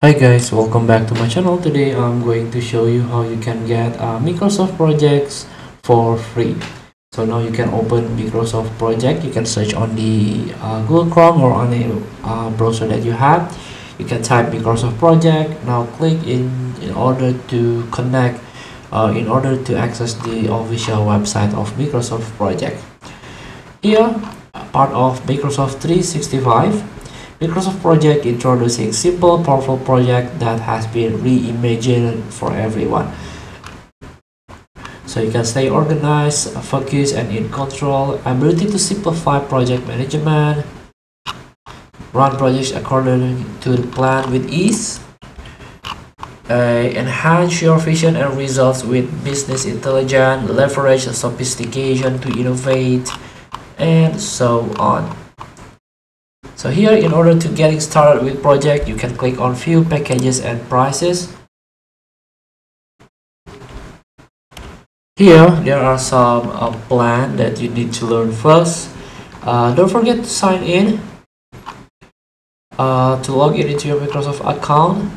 Hi guys, welcome back to my channel. Today I'm going to show you how you can get Microsoft projects for free. So now you can open Microsoft project. You can search on the Google Chrome or on the browser that you have. You can type Microsoft project. Now click in order to connect, in order to access the official website of Microsoft project. Here, part of Microsoft 365. Microsoft Project introducing simple, powerful project that has been reimagined for everyone. So you can stay organized, focused, and in control. Ability to simplify project management. Run projects according to the plan with ease. Enhance your vision and results with business intelligence. Leverage sophistication to innovate, and so on. So here, in order to getting started with project, you can click on view packages and prices. Here there are some plan that you need to learn first. Don't forget to sign in to log in into your Microsoft account.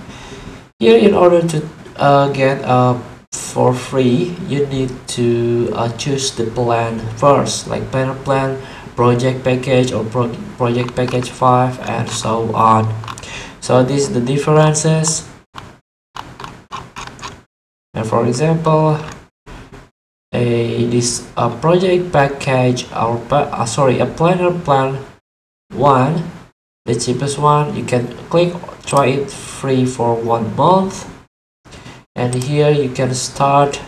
Here, in order to get for free, you need to choose the plan first, like banner plan, project package, or project package 5, and so on. So these are the differences. And for example, this project package, or a planner plan 1, the cheapest one, you can click try it free for 1 month, and here you can start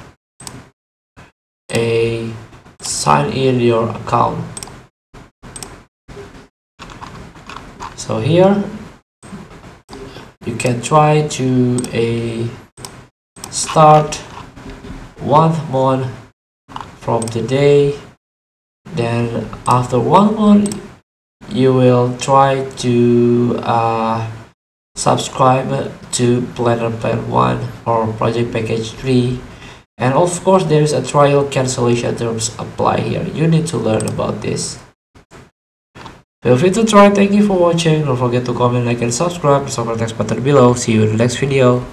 a sign in your account. So here you can try to start 1 month from today. Then after 1 month you will try to subscribe to planner plan 1 or project package 3, and of course there is a trial cancellation terms apply here. You need to learn about this. Feel free to try. Thank you for watching. Don't forget to comment, like, and subscribe. Press the text button below. See you in the next video.